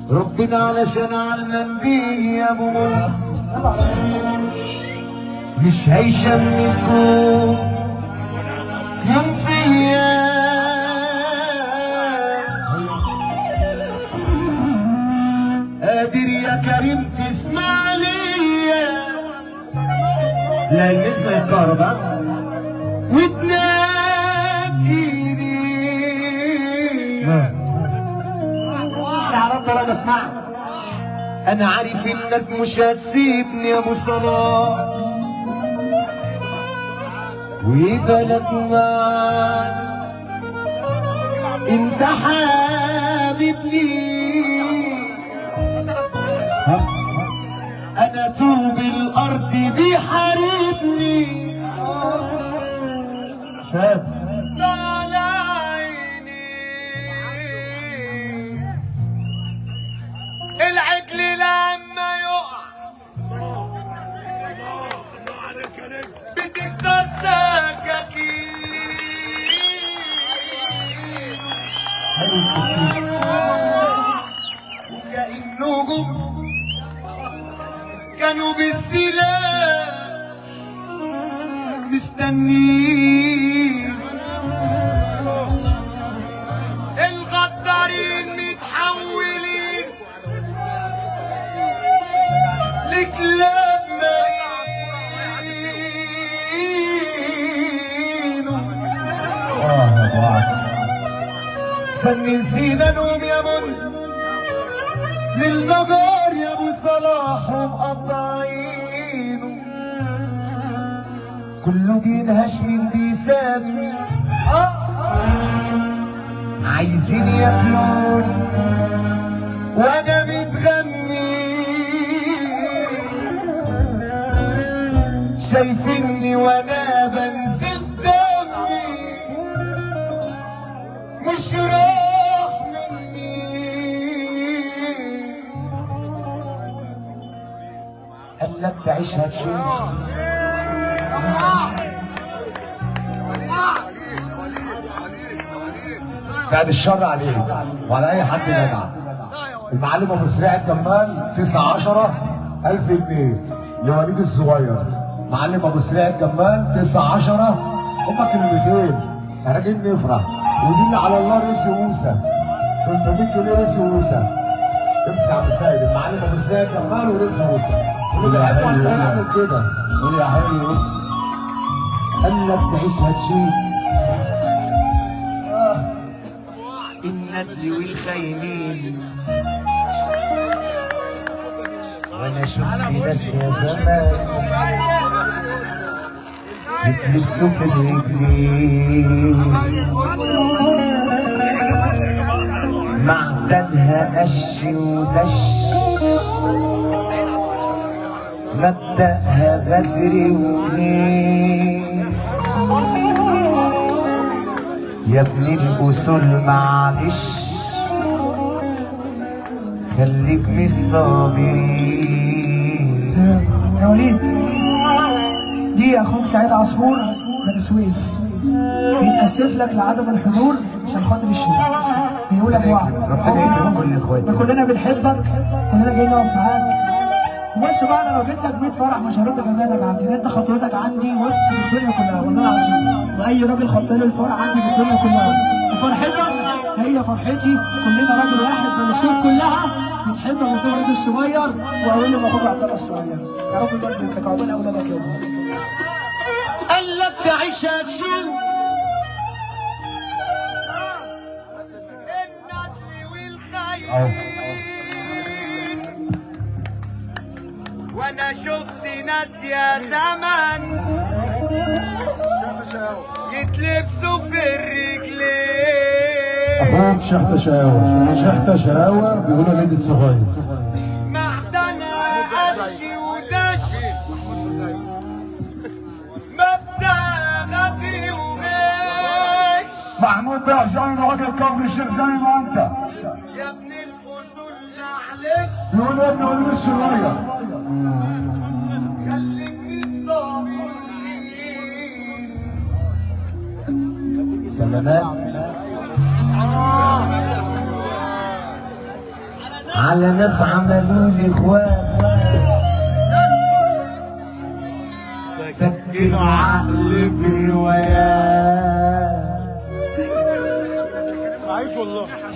ربنا علشان علمن بيه يا ابو مش هيشمكوا يوم فيا قادر يا كريم تسمع ليا لا الاسم الكهرباء وتناديني يا رب انا بسمعك انا عارف انك مش هتسيبني يا ابو صلاح وبلد معاك انت حبيبني انا طوب الارض بيحاربني شاب على عيني العجل لما يقع بتكتر سكاكين وكأنهم كانوا بالسلاح مستنين الغدارين متحولين لكلاب مالين سن زينانهم يا من للنجار يا ابو صلاح ومقطعينه كله بينهش من بيسافر عايزين ياكلوني وانا متغني شايفيني وانا بنزف دمي مش راح مني قالك تعيش هتشوف بعد الشر عليك وعلى اي حد جدع. المعلم ابو سريع الجمال 19 1000 جنيه لوليد الصغير. معلم ابو سريع الجمال 19 هما كلمتين احنا جايين نفرح ودين على الله رزق موسى 300 جنيه رزق موسى. امسك يا عم سيد المعلم ابو سريع الجمال ورزق موسى. قول يا حلو نعمل كده قول يا حلو قال لك تعيش هتشيل الندل والخاينين وانا شفت ناس يا زمان يتلبسوا في الرجلين معدنها قش ودش مبدأها غدر ومين يا ابن الأصول معلش خليك من الصابرين. يا وليد دي اخوك سعيد عصفور من السويف بيتأسف لك لعدم الحضور عشان خاطر الشغل. بيقول لك وعد ربنا يكرم كل اخواتي كلنا بنحبك كلنا جايين نقف معاك. بص بقى انا لو جيت لك 100 فرح مش هرد جمالك عندي انت خطوتك عندي بص في الدنيا كلها والله العظيم واي راجل خط له الفرح عندي في الدنيا كلها وفرحتك هي فرحتي كلنا راجل واحد من السوق كلها بتحبك وتولد الصغير واقول له اخوك عبد الله الصغير يا رب برضه انت كعبان اولادك يا قال لك تعيش هتشوف الندل والخيرين وانا شفت ناس يا زمن يتلبسوا في الرجلين اخوك شحتة شقاوة بيقولوا ليد الصغير معدنها قش ودش مبدأ غدر وغش محمود بقى زي راجل كفر الشيخ زي ما انت يا ابن الاصول معلش بيقول ابن وليد الصغير خليك من الصابرين سلامات على ناس عملوا لي اخوان سكنوا عقلي بروايات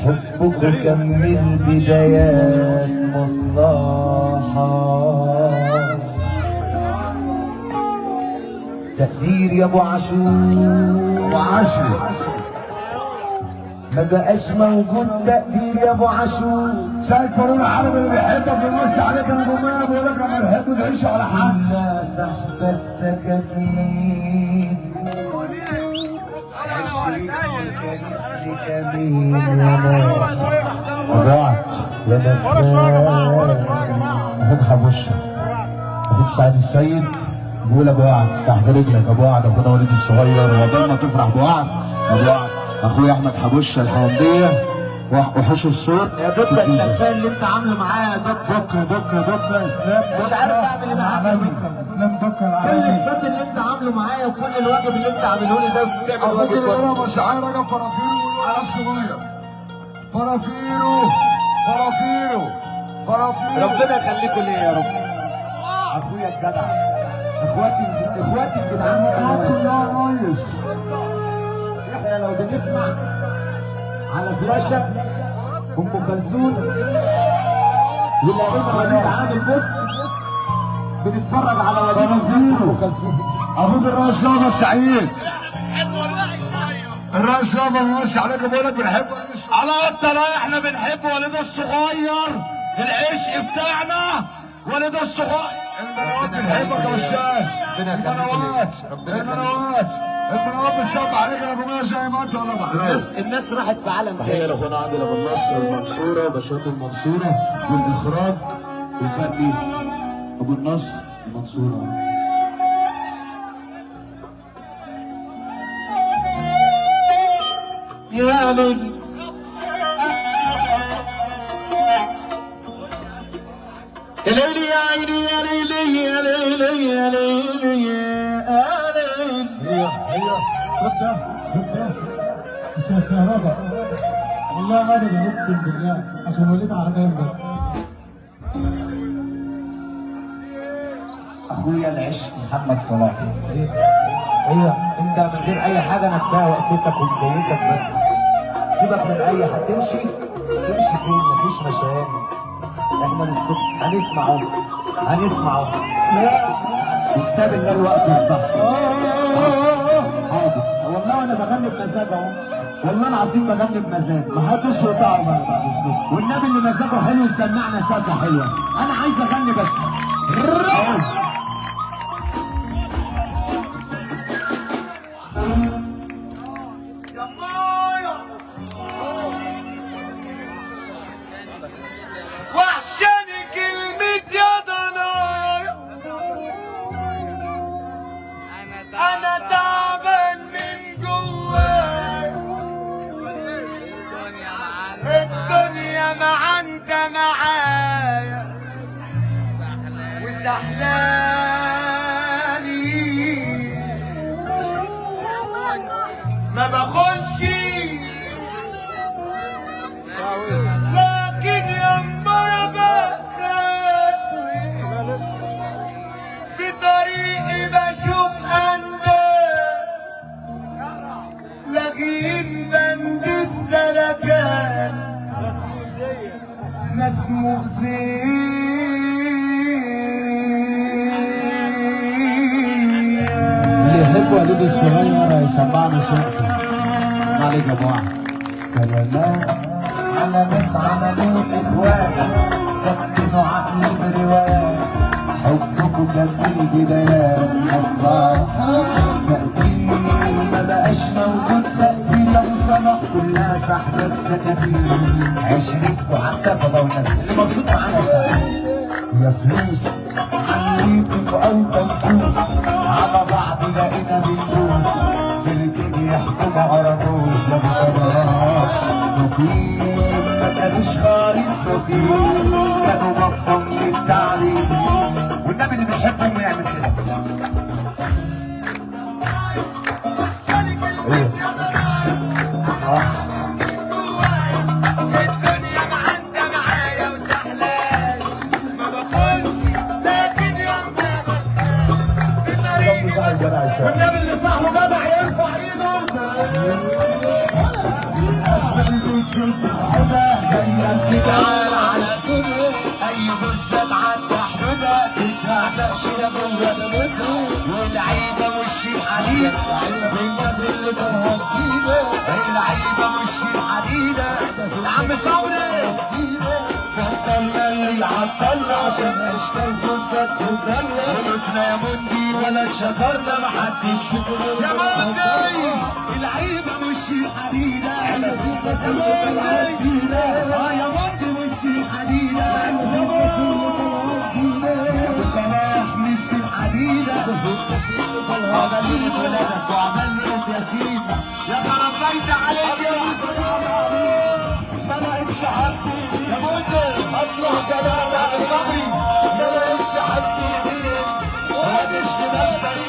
حبكم كان من البدايات مصلحة تقدير يا ابو عاشور ما بقاش موجود تقدير يا ابو عاشور سيد فاروق العربي اللي بيحبك بيمسي عليك انا جماعه بيقول لك انا بحب تعيش على حد لا سحب السكاكين كمين يا ناس وجعت يا ناس اخوك حبوشه اخوك سعيد السيد بيقول ابو وعد تحت رجلك ابو وعد اخونا وليد الصغير وعقبال ما تفرح ابو وعد اخويا احمد حبوشه الحونديه وحوش الصوت يا دكتور التلفان اللي انت عامله معايا يا دكتور دك اسلام مش عارف اعمل ايه معاك يا دكتور اسلام دك كل العالمي الصوت اللي انت عامله معايا وكل الواجب اللي انت عامله لي ده بتعمل اخوك واجب اللي برضه. هنا مشاعر رجب فرافيرو على الصغير فرافيرو ربنا يخليكم ليا يا رب اخويا الجدع اخواتي الجدعان يا ريس احنا لو بنسمع على فلاشة ام كلثوم واللعيبه وليد عامل بوست بنتفرج على وليد ام كلثوم ابوك الرئيس رافض سعيد الرئيس رافض بيمسي عليك بيقول لك بنحب على قطة احنا بنحب وليد الصغير العشق بتاعنا وليد الصغير المنوات بنحبك يا استاذ المنوات بتسمع عليك يا جماعه زي ما انت والله بحرية الناس راحت في عالم تحية لاخونا عادل ابو النصر المنصوره باشات المنصوره والاخراج الفني ابو النصر المنصوره يا ليل يا ليل يا عيني يا ليل يا ليل يا ليل يا ليل هي خد ده مش الكهرباء والله غالي اقسم بالله عشان وليد عربين بس اخويا العشق محمد صلاح ايوه انت من غير اي حاجه انا كفايه وقفتك وبدايتك بس سيبك من اي حد تمشي فين مفيش مشاكل احنا للصبح هنسمعه كتاب الله الوقت الصح حاضر والله انا بغني بمزاج اهو والله العظيم بغني بمزاج ما حدش يقطع بعد اذنك والنبي اللي مزاجه حلو يسمعنا سقفه حلوه انا عايز اغني بس وحشاني كلمة يا ضنايا أنا تعبان من جوايا الدنيا ما عندها معايا وسحلاني ما باخدش لكن يما بخاف في طريقي بشوف أندال لاغين بند السلكان ناس مخزية اللي يحب وليد الصغير هيسمعنا سقفه ما عليك يا ابو وعد سلامات على ناس عملوا اخوان سكنوا عقلي بروايات حبكم كان البدايات مصلحة تقدير ما بقاش موجود تقدير يا صلاح كلها سحب السكاكين عشرتكوا عالسفة اللي مبسوط معانا سعيد يا فلوس عمليتك او تنفوس على بعض بقينا بندوس سلكين يحكم عرجوز يا ابو صلاح سفير ما كانوش خالص سفير كانوا مفهوم للتعليم والنبي اللي بيحبهم يعمل كده الدنيا ما عندها معايا بتشد حدا جاية تعال على سنة أي بصة تعدى حدودها تتعدى شيلة جوه دمتها واللعيبة وشي حديد في الناس اللي تهدينا اللعيبة وشي حديدة عم صبري بطلنا اللي عطلنا عشان اشكال كنت تدلنا وقفنا يا مندي ولا شكرنا محدش شكرنا يا مندي اللعيبة وشي حديدة يا مندي يا مندي وشي حديدة يا ابو صلاح مش في الحديدة هذا ليه ولادك وعمل لي ياسين يا خرب بيت عليك يا ابو صلاح ما لقيتش حد يا مندي اطلع كلام على صبري ما لقيتش حد يمين وادش نفسك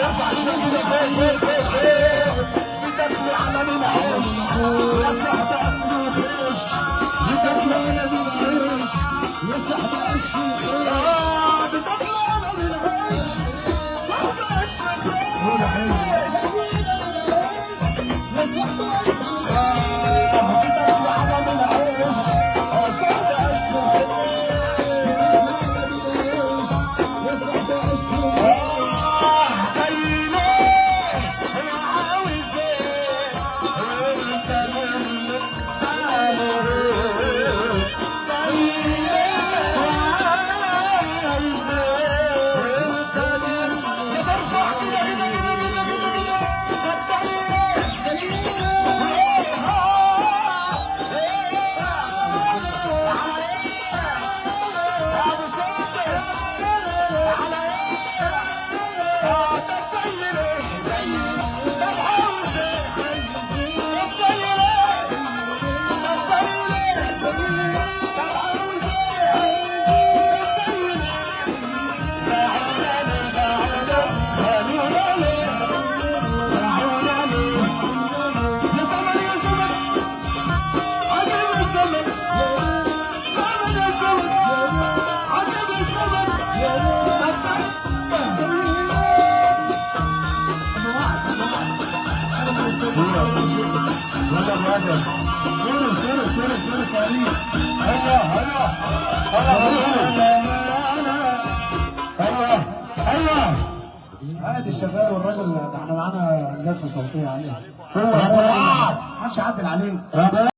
ارفع ايدك خير خير خير بتاكل على العيش يا صاحبي خيش بتاكل على العيش يا صاحبي عيش خيش بتاكل على العيش صاحبي عيش خيش يا صاحبي عيش بتاكل على العيش يا صاحبي عيش عادي الشباب والراجل ده احنا معانا ناس صوتيه عليه. هو ما حدش يعدل عليه.